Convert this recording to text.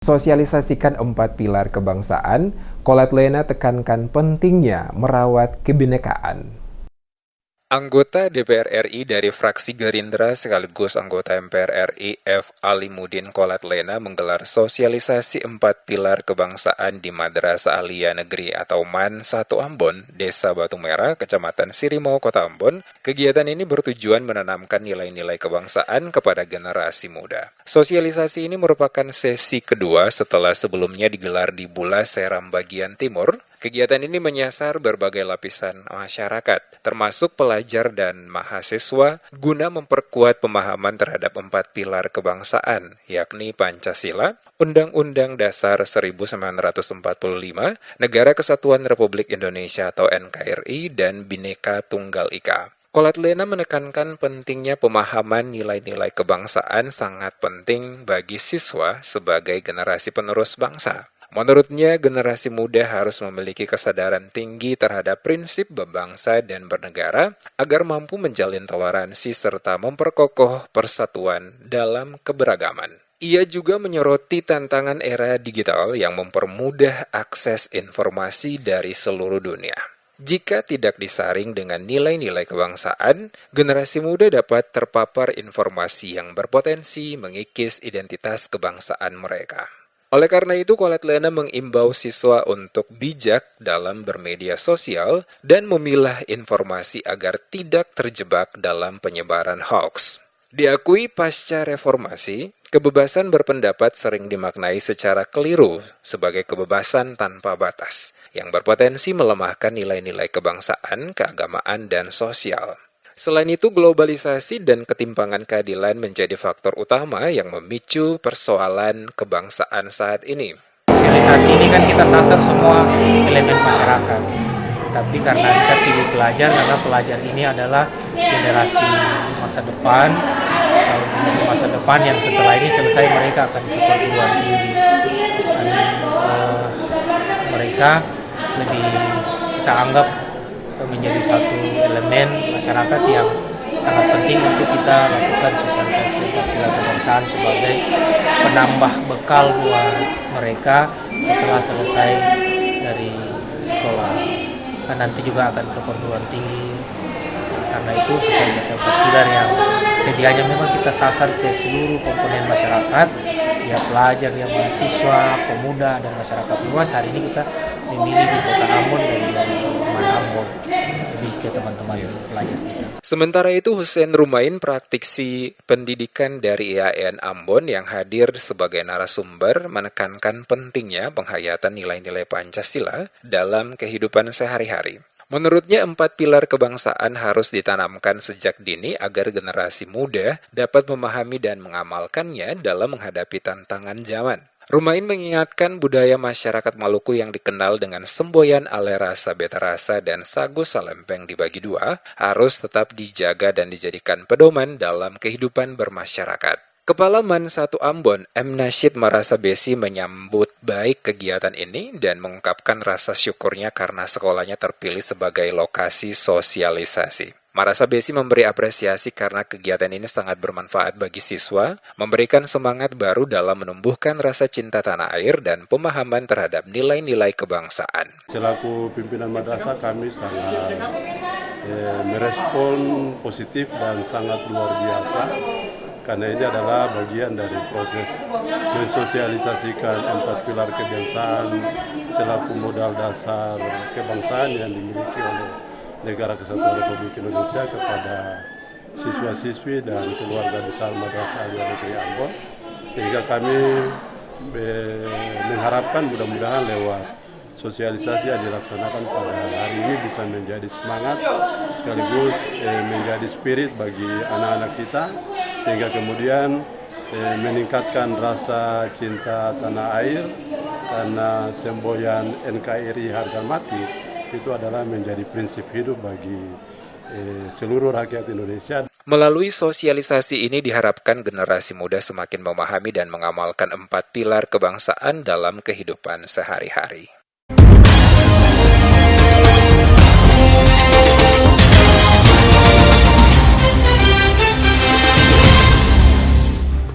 Sosialisasikan 4 pilar kebangsaan, Colette Lena tekankan pentingnya merawat kebinekaan. Anggota DPR RI dari fraksi Gerindra sekaligus anggota MPR RI F. Alimuddin Colette Lena menggelar sosialisasi 4 pilar kebangsaan di Madrasah Aliyah Negeri atau MAN 1 Ambon, Desa Batu Merah, Kecamatan Sirimau, Kota Ambon. Kegiatan ini bertujuan menanamkan nilai-nilai kebangsaan kepada generasi muda. Sosialisasi ini merupakan sesi kedua setelah sebelumnya digelar di Bula Seram bagian timur. Kegiatan ini menyasar berbagai lapisan masyarakat, termasuk pelajar dan mahasiswa, guna memperkuat pemahaman terhadap 4 pilar kebangsaan, yakni Pancasila, Undang-Undang Dasar 1945, Negara Kesatuan Republik Indonesia atau NKRI, dan Bhinneka Tunggal Ika. Colette Lena menekankan pentingnya pemahaman nilai-nilai kebangsaan sangat penting bagi siswa sebagai generasi penerus bangsa. Menurutnya, generasi muda harus memiliki kesadaran tinggi terhadap prinsip berbangsa dan bernegara agar mampu menjalin toleransi serta memperkokoh persatuan dalam keberagaman. Ia juga menyoroti tantangan era digital yang mempermudah akses informasi dari seluruh dunia. Jika tidak disaring dengan nilai-nilai kebangsaan, generasi muda dapat terpapar informasi yang berpotensi mengikis identitas kebangsaan mereka. Oleh karena itu, Colette Lena mengimbau siswa untuk bijak dalam bermedia sosial dan memilah informasi agar tidak terjebak dalam penyebaran hoax. Diakui pasca reformasi, kebebasan berpendapat sering dimaknai secara keliru sebagai kebebasan tanpa batas, yang berpotensi melemahkan nilai-nilai kebangsaan, keagamaan, dan sosial. Selain itu, globalisasi dan ketimpangan keadilan menjadi faktor utama yang memicu persoalan kebangsaan saat ini. Sosialisasi ini kan kita sasar semua elemen masyarakat. Tapi karena kita pilih pelajar, karena pelajar ini adalah generasi masa depan, yang setelah ini selesai mereka akan ke perguruan tinggi. Dan mereka lebih kita anggap menjadi satu elemen masyarakat yang sangat penting untuk kita lakukan sosialisasi pilar kebangsaan sebagai penambah bekal buat mereka setelah selesai dari sekolah. Dan nanti juga akan ke perguruan tinggi. Karena itu sosialisasi pilar yang sedianya memang kita sasar ke seluruh komponen masyarakat, ya pelajar, ya mahasiswa, pemuda, dan masyarakat luas. Hari ini kita memilih di Kota Ambon dari MAN Ambon, lebih ke teman-teman pelajar kita. Sementara itu, Hussein Rumain, praktisi pendidikan dari IAIN Ambon yang hadir sebagai narasumber, menekankan pentingnya penghayatan nilai-nilai Pancasila dalam kehidupan sehari-hari. Menurutnya, 4 pilar kebangsaan harus ditanamkan sejak dini agar generasi muda dapat memahami dan mengamalkannya dalam menghadapi tantangan zaman. Rumain mengingatkan budaya masyarakat Maluku yang dikenal dengan semboyan ale rasa, beta rasa, dan sagu salempeng dibagi dua harus tetap dijaga dan dijadikan pedoman dalam kehidupan bermasyarakat. Kepala MAN 1 Ambon, M. Nasyid Marasa Besi menyambut baik kegiatan ini dan mengungkapkan rasa syukurnya karena sekolahnya terpilih sebagai lokasi sosialisasi. Marasa Besi memberi apresiasi karena kegiatan ini sangat bermanfaat bagi siswa, memberikan semangat baru dalam menumbuhkan rasa cinta tanah air dan pemahaman terhadap nilai-nilai kebangsaan. Selaku pimpinan madrasah kami sangat merespon positif dan sangat luar biasa karena ini adalah bagian dari proses mensosialisasikan 4 pilar kebangsaan selaku modal dasar kebangsaan yang dimiliki oleh Negara Kesatuan Republik Indonesia kepada siswa-siswi dan keluarga besar Madrasah Aliyah Negeri Ambon, sehingga kami mengharapkan mudah-mudahan lewat sosialisasi yang dilaksanakan pada hari ini bisa menjadi semangat sekaligus menjadi spirit bagi anak-anak kita, sehingga kemudian meningkatkan rasa cinta tanah air karena semboyan NKRI harga mati itu adalah menjadi prinsip hidup bagi seluruh rakyat Indonesia. Melalui sosialisasi ini diharapkan generasi muda semakin memahami dan mengamalkan 4 pilar kebangsaan dalam kehidupan sehari-hari.